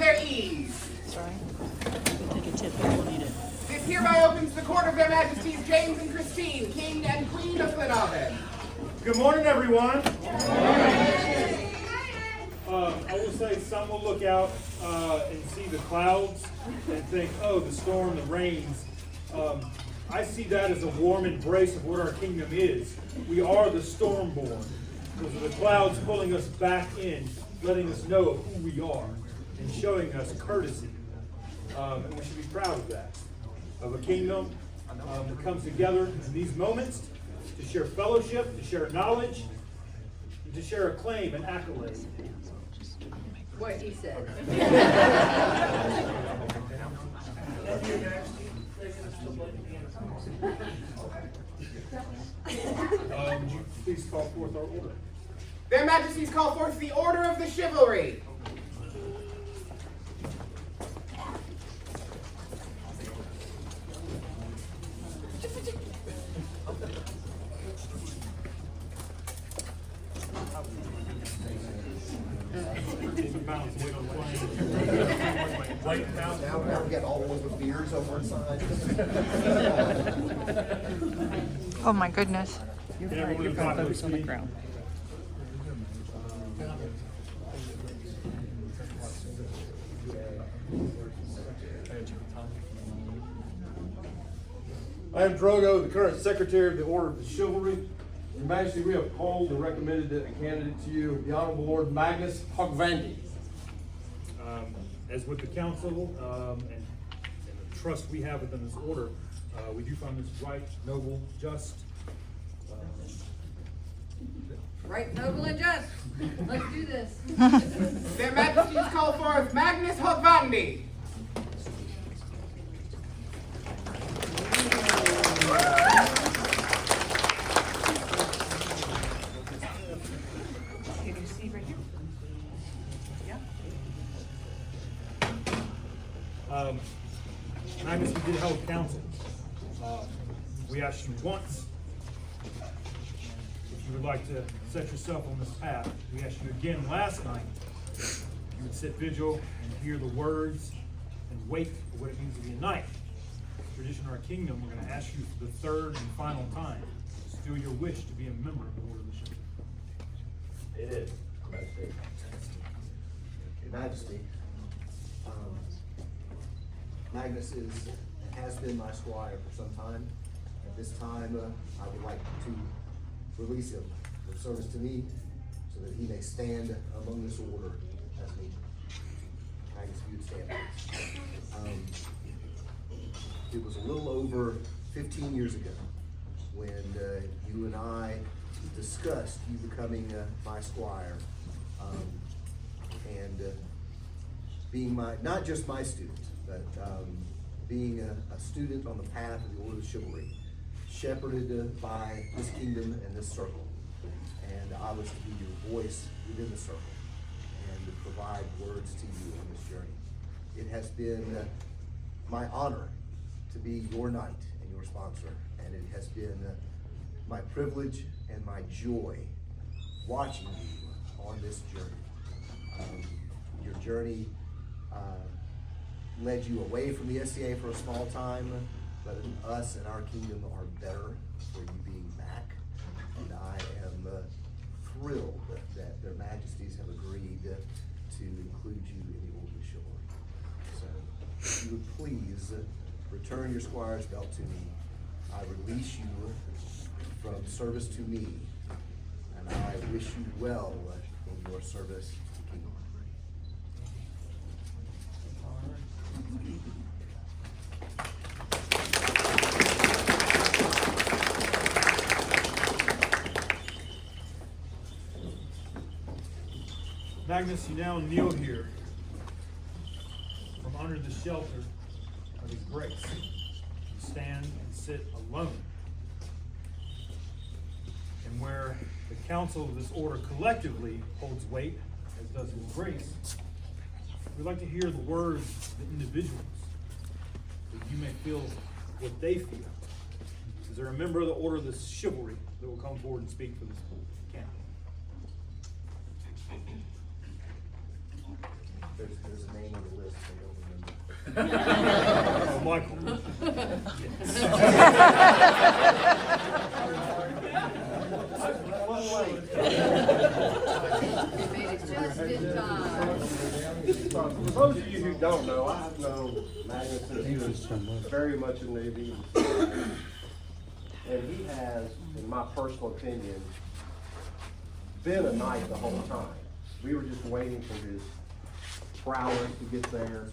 their ease. Sorry. Take a tip. We'll need it. This hereby opens the court of their majesties James and Christine, King and Queen of Glenavon. Good morning, everyone. I will say some will look out and see the clouds and think, oh, the storm, the rains. I see that as a warm embrace of what our kingdom is. We are the storm-born. Those are the clouds pulling us back in, letting us know of who we are, and showing us courtesy. And we should be proud of that, of a kingdom that comes together in these moments to share fellowship, to share knowledge, and to share acclaim and accolade. What he said. Would you please call forth our order? Their majesties call forth the Order of the Chivalry. Now we got all of the beers over inside. Oh my goodness. You're right. You're going to focus on the crown. I am Drogo, the current Secretary of the Order of the Chivalry. Your Majesty, we have polled and recommended a candidate to you, the Honorable Lord Magnus Hoggvandi. As with the council and the trust we have within this order, we do find this right, noble, just. Right, noble, and just. Let's do this. Their majesties call forth Magnus Hoggvandi. Can you see right here? Yeah. Magnus, we did hold council. We asked you once if you would like to set yourself on this path. We asked you again last night if you would sit vigil and hear the words and wait for what it means to be a knight. Tradition of our kingdom, we're going to ask you for the third and final time. Still your wish to be a member of the Order of the Chivalry. It is. Your Majesty, Magnus has been my squire for some time. At this time, I would like to release him for service to me so that he may stand among this order as me. Magnus, if you would stand, please. It was a little over 15 years ago when you and I discussed you becoming my squire and being not just my student, but being a student on the path of the Order of Chivalry, shepherded by this kingdom and this circle. And I was to be your voice within the circle and to provide words to you on this journey. It has been my honor to be your knight and your sponsor, and it has been my privilege and my joy watching you on this journey. Your journey led you away from the KSCA for a small time, but us and our kingdom are better for you being back, and I am thrilled that their majesties have agreed to include you in the Order of Chivalry. So, if you would please return your squire's belt to me. I release you from service to me, and I wish you well in your service to the kingdom. Magnus, you now kneel here from under the shelter of his grace. You stand and sit alone. And where the council of this order collectively holds weight, as does his grace, we'd like to hear the words of the individuals, that you may feel what they feel. Is there a member of the Order of the Chivalry that will come forward and speak for this candidate? There's a name on the list, I don't remember. Oh, Michael. You made it just in time. For those of you who don't know, I've known Magnus since he was very much a newbie. And he has, in my personal opinion, been a knight the whole time. We were just waiting for his prowess to get there,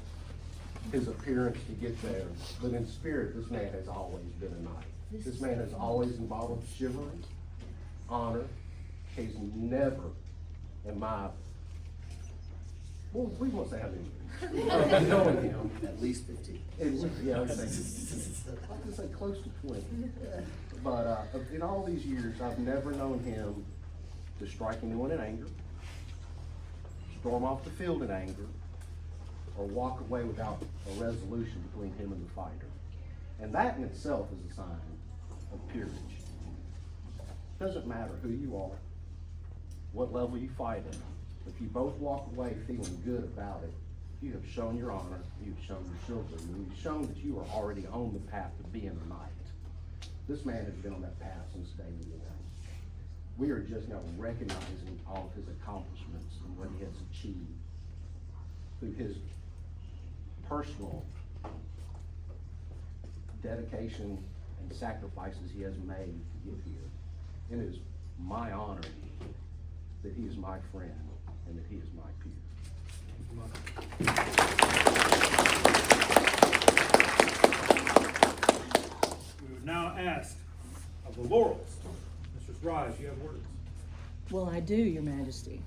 his appearance to get there. But in spirit, this man has always been a knight. This man has always embodied chivalry, honor. He's never, in my, well, we won't say how many, knowing him. At least 15. Yeah, I'd say close to 20. But in all these years, I've never known him to strike anyone in anger, storm off the field in anger, or walk away without a resolution between him and the fighter. And that in itself is a sign of peerage. It doesn't matter who you are, what level you fight at. If you both walk away feeling good about it, you have shown your honor, you've shown your chivalry, and you've shown that you are already on the path to being a knight. This man has been on that path since day one. We are just now recognizing all of his accomplishments and what he has achieved through his personal dedication and sacrifices he has made to get here. And it is my honor that he is my friend and that he is my peer. We would now ask of the laurels. Mistress Rise, you have words. Well, I do, Your Majesty.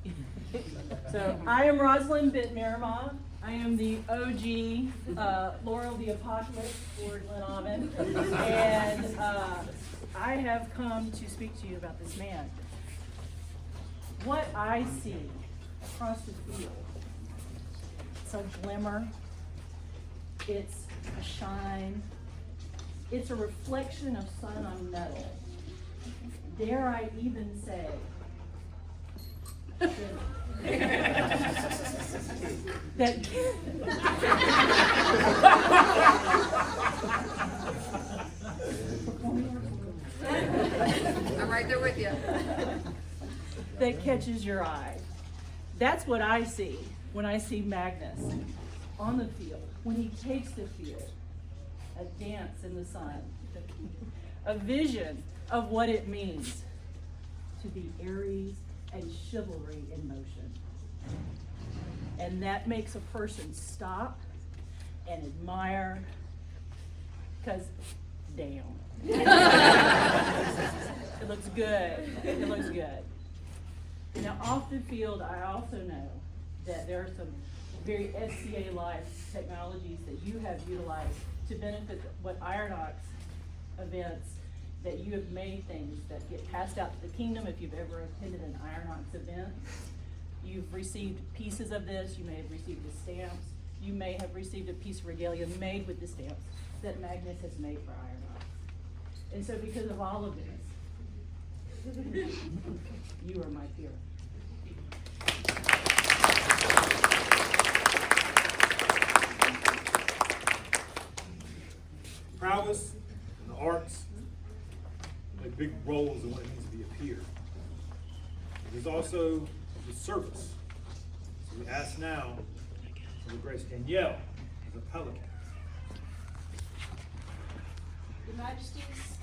So, I am Rosalind Bitt-Miramont. I am the OG Laurel the Apocalypse for Glen Almond. And I have come to speak to you about this man. What I see across the field, it's a glimmer, it's a shine, it's a reflection of sun on metal. Dare I even say, that I'm right there with you. that catches your eye. That's what I see when I see Magnus on the field, when he takes the field, a dance in the sun, a vision of what it means to be Aries and chivalry in motion. And that makes a person stop and admire, because damn. It looks good. It looks good. Now, off the field, I also know that there are some very SCA-like technologies that you have utilized to benefit what Iron Ox events, that you have made things that get passed out to the kingdom. If you've ever attended an Iron Ox event, you've received pieces of this. You may have received the stamps. You may have received a piece of regalia made with the stamps that Magnus has made for Iron Ox. And so because of all of this, you are my peer. Prowess and the arts play big roles in what it means to be a peer. There's also the service. So we ask now for the Grace Danielle as a pelican. Your Majesties,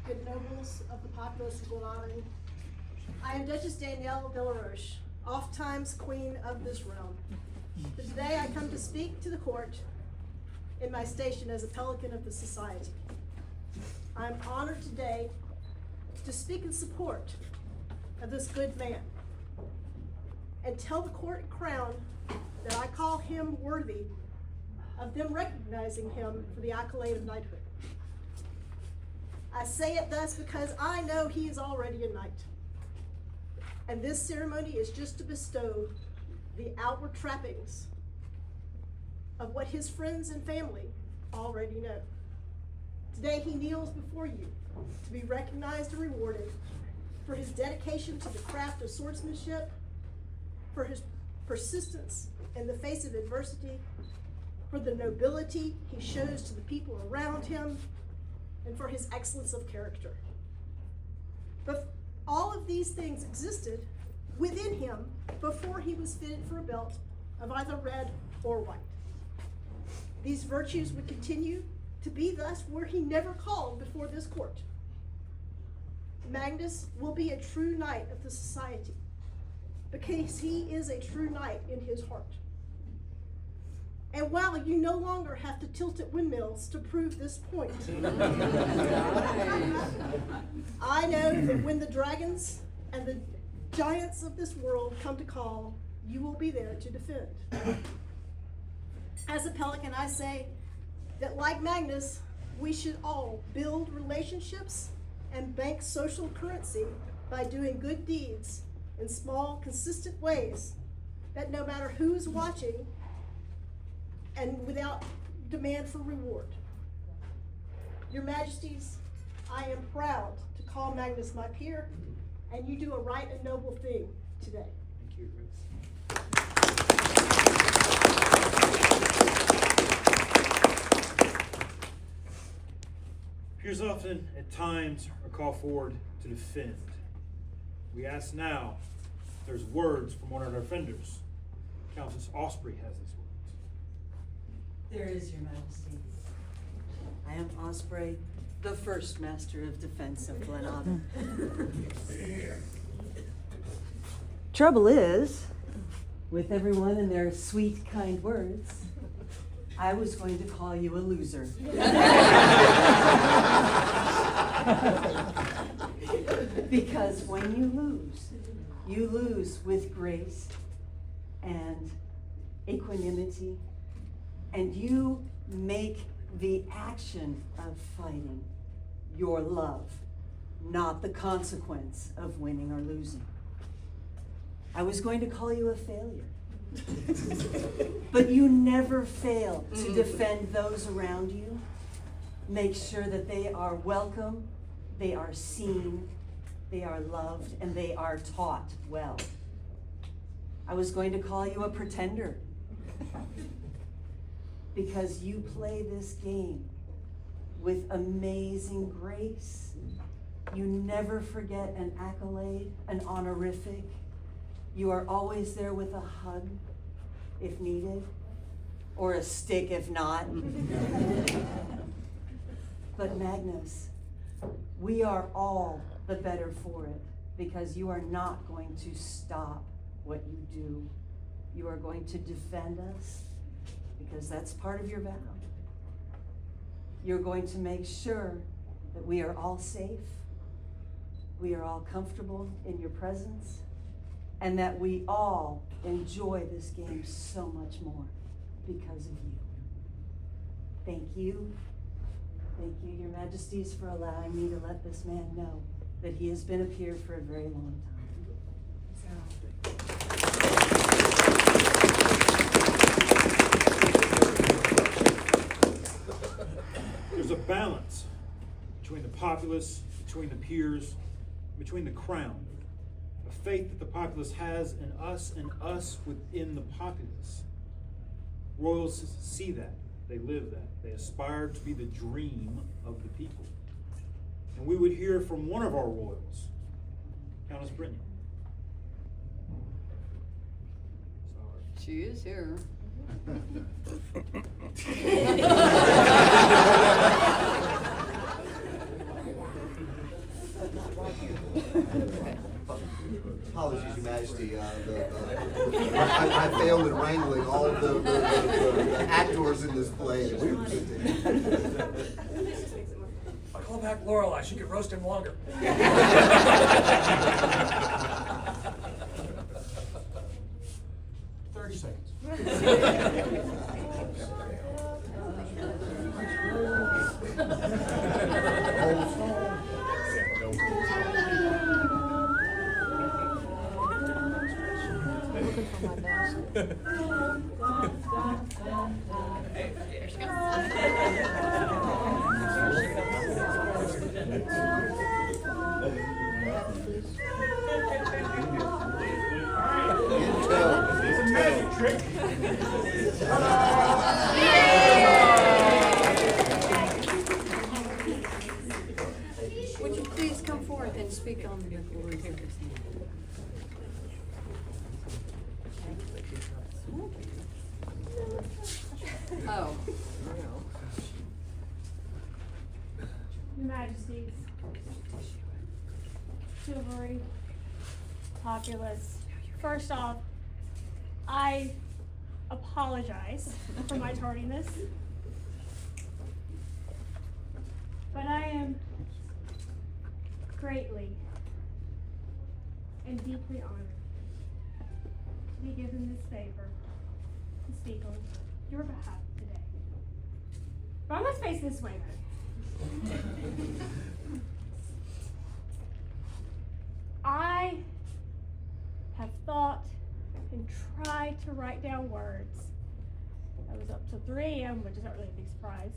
good nobles of the populace of Glenarm, I am Duchess Danielle Villaroche, oft-times Queen of this realm. But today I come to speak to the court in my station as a pelican of the society. I am honored today to speak in support of this good man and tell the court and crown that I call him worthy of them recognizing him for the accolade of knighthood. I say it thus because I know he is already a knight. And this ceremony is just to bestow the outward trappings of what his friends and family already know. Today he kneels before you to be recognized and rewarded for his dedication to the craft of swordsmanship, for his persistence in the face of adversity, for the nobility he shows to the people around him, and for his excellence of character. But all of these things existed within him before he was fitted for a belt of either red or white. These virtues would continue to be thus were he never called before this court. Magnus will be a true knight of the society because he is a true knight in his heart. And while you no longer have to tilt at windmills to prove this point, I know that when the dragons and the giants of this world come to call, you will be there to defend. As a pelican, I say that like Magnus, we should all build relationships and bank social currency by doing good deeds in small, consistent ways that no matter who's watching and without demand for reward. Your Majesties, I am proud to call Magnus my peer, and you do a right and noble thing today. Thank you, Ruth. Peers often, at times, are called forward to defend. We ask now if there's words from one of our defenders. Countess Osprey has these words. There is, Your Majesty. I am Osprey, the first Master of Defense of Glenavon. Trouble is, with everyone and their sweet, kind words, I was going to call you a loser. Because when you lose with grace and equanimity, and you make the action of fighting your love, not the consequence of winning or losing. I was going to call you a failure. But you never fail to defend those around you. Make sure that they are welcome, they are seen, they are loved, and they are taught well. I was going to call you a pretender. Because you play this game with amazing grace. You never forget an accolade, an honorific. You are always there with a hug if needed, or a stick if not. But Magnus, we are all the better for it because you are not going to stop what you do. You are going to defend us because that's part of your vow. You're going to make sure that we are all safe, we are all comfortable in your presence, and that we all enjoy this game so much more because of you. Thank you. Thank you, Your Majesties, for allowing me to let this man know that he has been a peer for a very long time. There's a balance between the populace, between the peers, between the crown. A faith that the populace has in us and us within the populace. Royals see that. They live that. They aspire to be the dream of the people. And we would hear from one of our royals, Countess Brittany. She is here. Apologies, Your Majesty. I failed in wrangling all of the actors in this play that we presented. I call back Lorelei. She could roast him longer. 30 seconds. It's a magic trick. speak on your glories. Oh. Your Majesties, chivalry, populace. First off, I apologize for my tardiness, but I am greatly and deeply honored to be given this favor to speak on your behalf today. But I must face this way though. I have thought and tried to write down words. I was up till 3 a.m., which is not really a big surprise.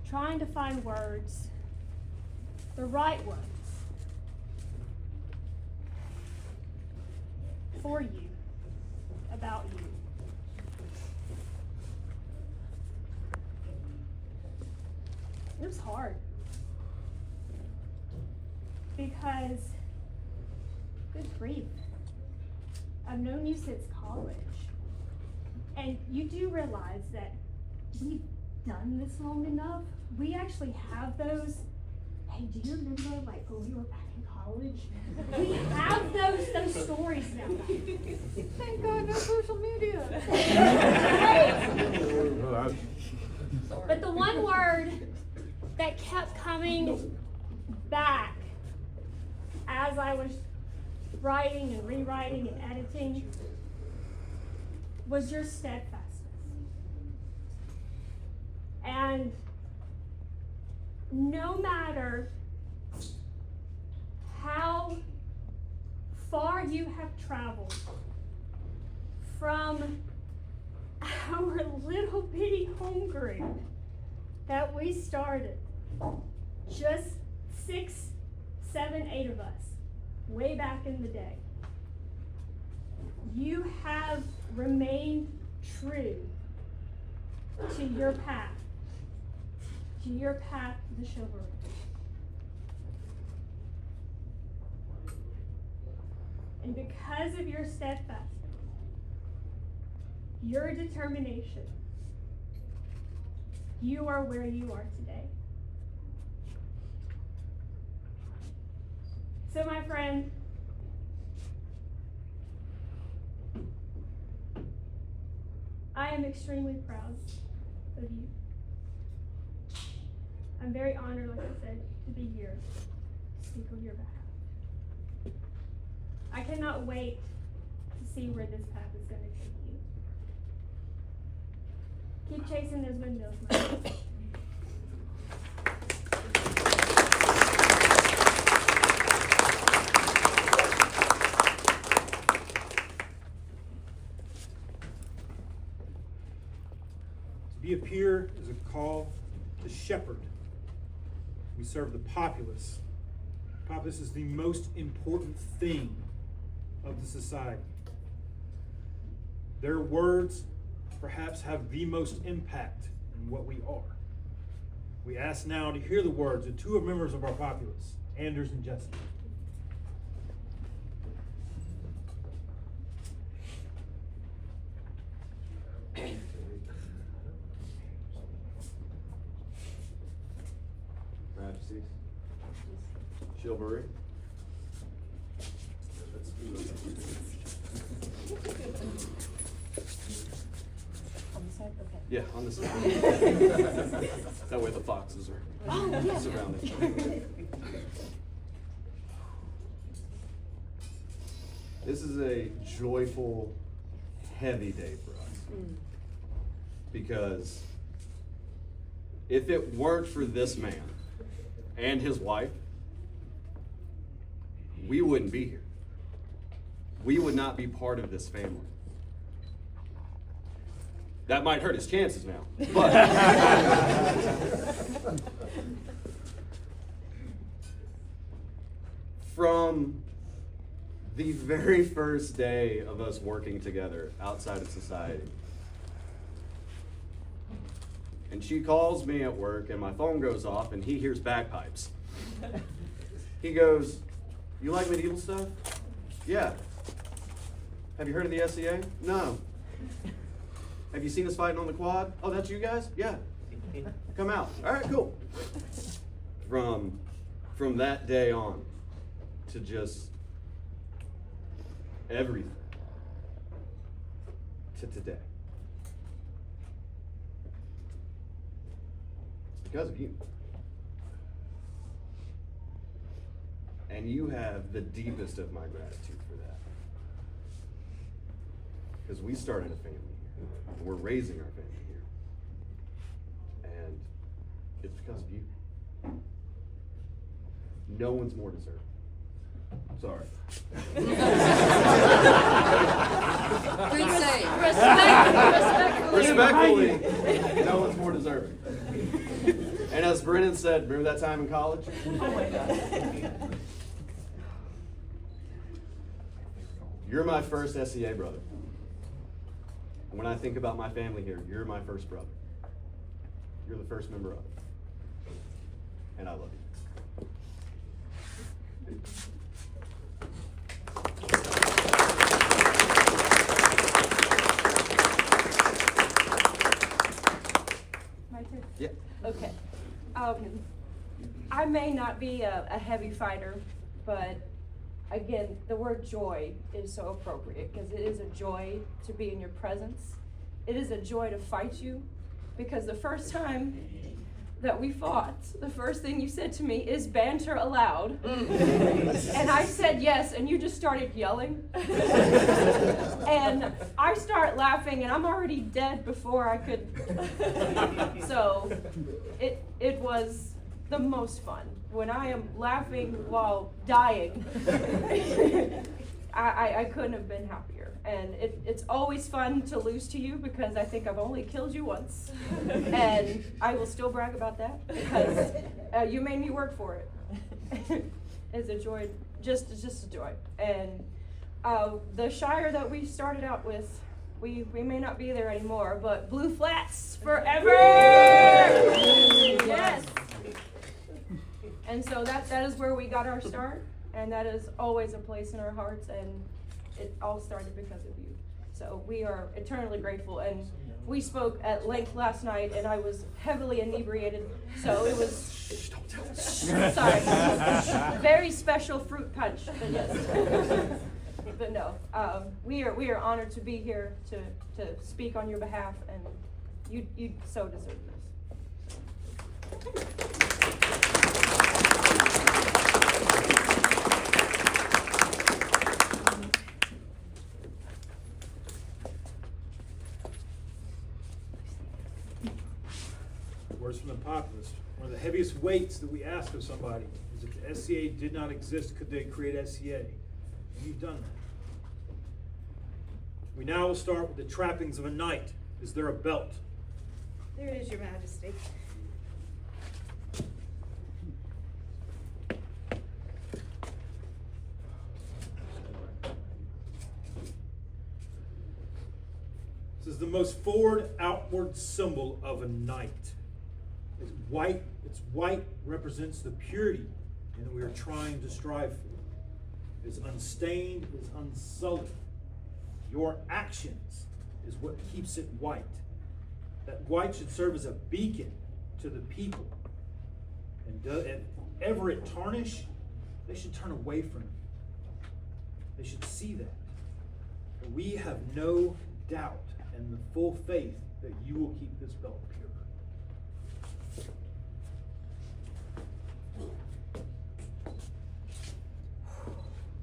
Trying to find words, the right words, for you, about you. It was hard. Because, good grief, I've known you since college. And you do realize that we've done this long enough. We actually have those. Hey, do you remember like when we were back in college? We have those stories now. Thank God, no social media. Right? But the one word that kept coming back as I was writing and rewriting and editing was your steadfastness. And no matter how far you have traveled from our little bitty home group that we started, just 6, 7, 8 of us, way back in the day, you have remained true to your path to the chivalry. And because of your steadfastness, your determination, you are where you are today. So my friend, I am extremely proud of you. I'm very honored, like I said, to be here to speak on your behalf. I cannot wait to see where this path is going to take you. Keep chasing those windmills, my friend. To be a peer is a call to shepherd. We serve the populace. Populace is the most important thing of the society. Their words perhaps have the most impact in what we are. We ask now to hear the words of 2 members of our populace, Anders and Jesse. Majesties, chivalry. On the side? Okay. Yeah, on the side. That way the foxes are surrounding. This is a joyful, heavy day for us. Because if it weren't for this man and his wife, we wouldn't be here. We would not be part of this family. That might hurt his chances now, but from the very first day of us working together outside of society, and she calls me at work and my phone goes off and he hears bagpipes. He goes, You like medieval stuff? Yeah. Have you heard of the SCA? No. Have you seen us fighting on the quad? Oh, that's you guys? Yeah. Come out. All right, cool. From that day on to just everything to today. It's because of you. And you have the deepest of my gratitude for that. Because we started a family here. And we're raising our family here. And it's because of you. No one's more deserving. Sorry. Good save. Respectfully, no one's more deserving. And as Brennan said, remember that time in college? Oh my God. You're my first SCA brother. And when I think about my family here, you're my first brother. You're the first member of it. And I love you. My turn? Yeah. Okay. I may not be a heavy fighter, but again, the word joy is so appropriate because it is a joy to be in your presence. It is a joy to fight you because the first time that we fought, the first thing you said to me is banter allowed. And I said yes, and you just started yelling. And I start laughing, and I'm already dead before I could. So it was the most fun. When I am laughing while dying, I couldn't have been happier. And it's always fun to lose to you because I think I've only killed you once. And I will still brag about that because you made me work for it. It's a joy, just a joy. And the Shire that we started out with, we may not be there anymore, but Blue Flats forever! Yes! And so that is where we got our start, and that is always a place in our hearts, and it all started because of you. So we are eternally grateful, and we spoke at length last night, and I was heavily inebriated, so it was, sorry, very special fruit punch, but yes. But no, we are honored to be here to speak on your behalf, and you so deserve this. Words from the populace. One of the heaviest weights that we ask of somebody is if the SCA did not exist, could they create SCA? And you've done that. We now will start with the trappings of a knight. Is there a belt? There it is, Your Majesty. This is the most forward, outward symbol of a knight. It's white. It's white represents the purity that we are trying to strive for. It's unstained. It's unsullied. Your actions is what keeps it white. That white should serve as a beacon to the people. And if ever it tarnish, they should turn away from it. They should see that. But we have no doubt and the full faith that you will keep this belt pure.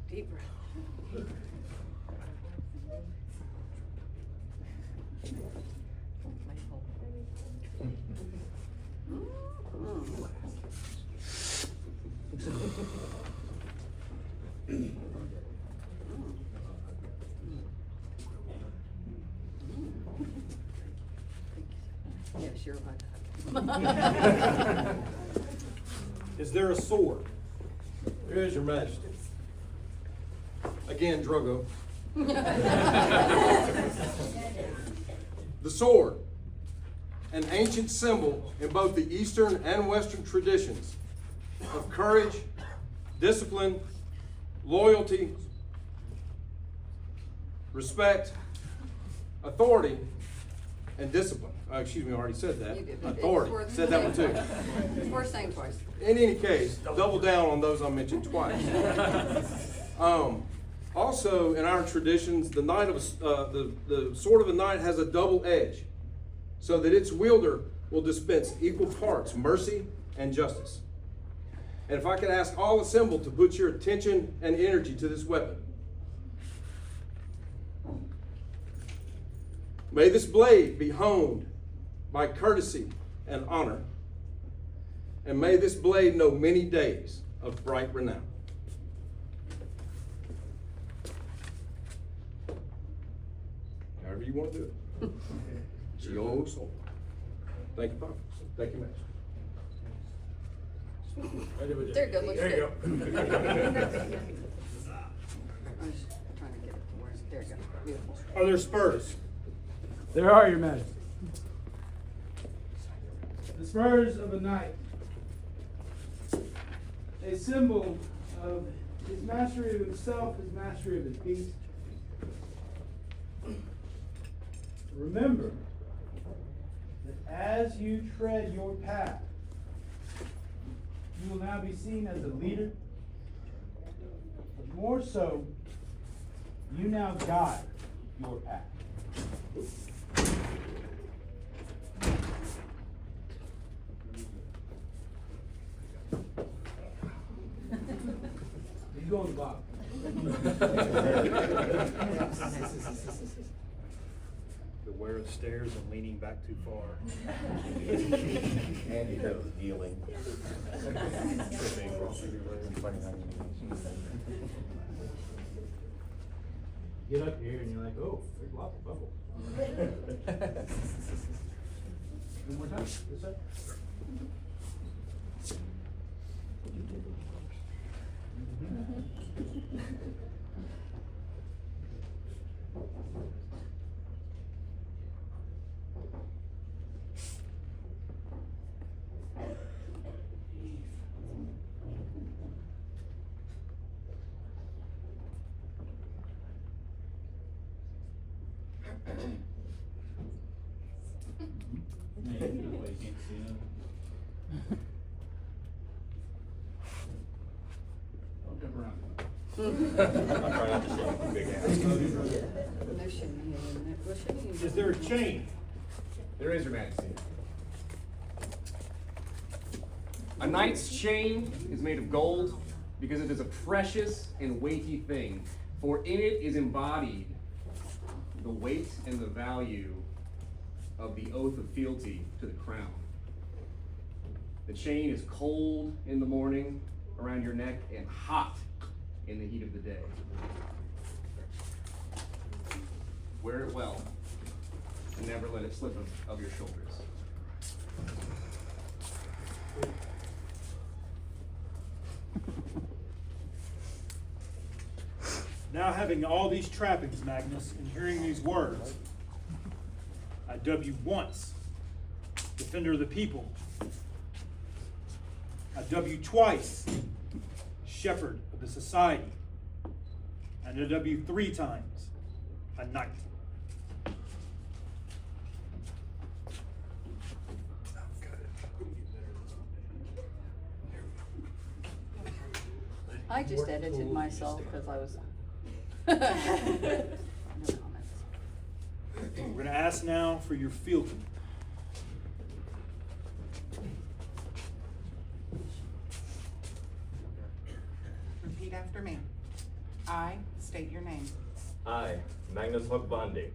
Deep breath. Yes, you're right. Is there a sword? There is, Your Majesty. Again, Drogo. The sword, an ancient symbol in both the Eastern and Western traditions of courage, discipline, loyalty, respect, authority, and discipline. Excuse me, I already said that. You did. Authority, said that one too. It's worth saying twice. In any case, double down on those I mentioned twice. Also, in our traditions, the sword of a knight has a double edge, so that its wielder will dispense equal parts mercy and justice. And if I could ask all assembled to put your attention and energy to this weapon. May this blade be honed by courtesy and honor, and may this blade know many days of bright renown. However you want to do it. It's your own soul. Thank you, Pop. Thank you, Master. There you go, looks There you good. go. I was trying to get it to where, there you go, beautiful. Are there spurs? There are, Your Majesty. The spurs of a knight, a symbol of his mastery of himself, his mastery of his beast. Remember that as you tread your path, you will now be seen as a leader, but more so, you now guide your path. He's going to the bottom. Beware of stairs and leaning back too far. Andy knows healing. Get up here and you're like, oh, there's lots of bubbles. One more time. This side. Is there a chain? There is, Your Majesty. A knight's chain is made of gold because it is a precious and weighty thing, for in it is embodied the weight and the value of the oath of fealty to the crown. The chain is cold in the morning around your neck and hot in the heat of the day. Wear it well and never let it slip of your shoulders. Now having all these trappings, Magnus, and hearing these words, I dub you once, defender of the people. I dub you twice, shepherd of the society. And I dub you 3 times, a knight. I just edited myself because I was. We're going to ask now for your fealty. Repeat after me. I state your name. I, Magnus Hoggvandi,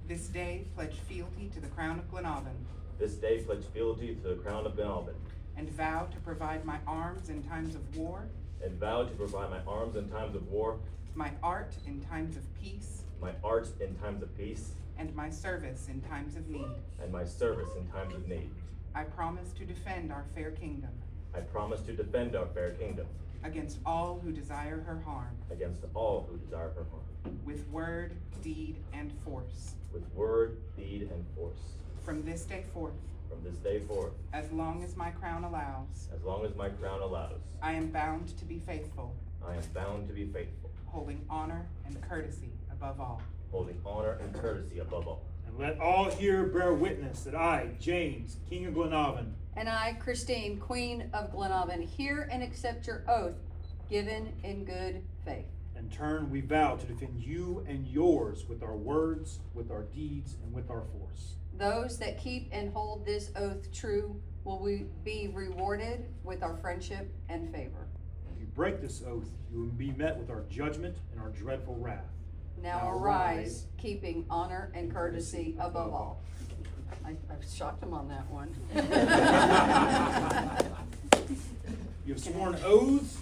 This day pledge fealty to the Crown of Glenavon, this day pledge fealty to the Crown of Glenavon, and vow to provide my arms in times of war, and vow to provide my arms in times of war, my art in times of peace, my art in times of peace, and my service in times of need. and my service in times of need. I promise to defend our fair kingdom I promise to defend our fair kingdom against all who desire her harm, against all who desire her harm, with word, deed, and force. with word, deed, and force. From this day forth, From this day forth, as long as my crown allows, as long as my crown allows, I am bound to be faithful I am bound to be faithful, holding honor and courtesy above all. holding honor and courtesy above all. And let all here bear witness that I, James, King of Glenavon, And I, Christine, Queen of Glenavon, hear and accept your oath given in good faith. in turn we vow to defend you and yours with our words, with our deeds, and with our force. Those that keep and hold this oath true will be rewarded with our friendship and favor. If you break this oath, you will be met with our judgment and our dreadful wrath. Now arise, keeping honor and courtesy above all. I shocked him on that one. You have sworn oaths.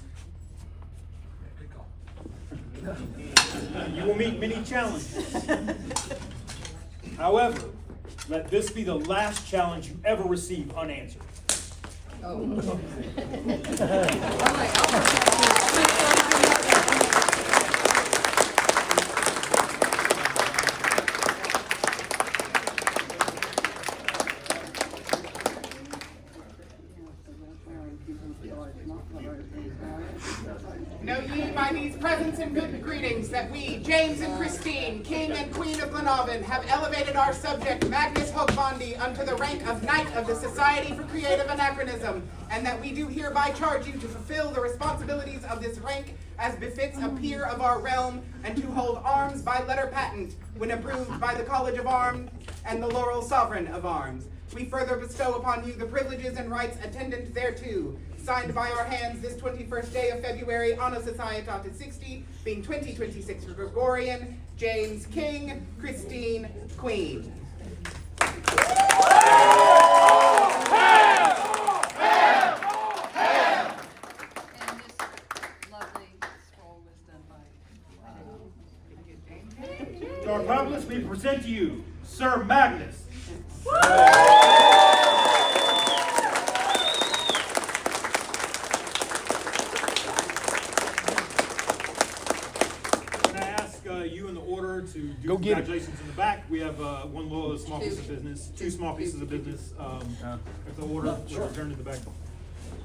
You will meet many challenges. However, let this be the last challenge you ever receive unanswered. Oh. Know ye by these presents and good greetings that we, James and Christine, King and Queen of Glenavon, have elevated our subject Magnus Hoggvandi unto the rank of Knight of the Society for Creative Anachronism, and that we do hereby charge you to fulfill the responsibilities of this rank as befits a peer of our realm, and to hold arms by letter patent when approved by the College of Arms and the Laurel Sovereign of Arms. We further bestow upon you the privileges and rights attendant thereto, signed by our hands this 21st day of February, Anno Societatis 60, being 2026 for Gregorian, James King, Christine Queen. To our populace, we present to you Sir Magnus. You in the order to do congratulations in the back. We have one little small piece of business, two small pieces of business. If the order, we'll return to the back.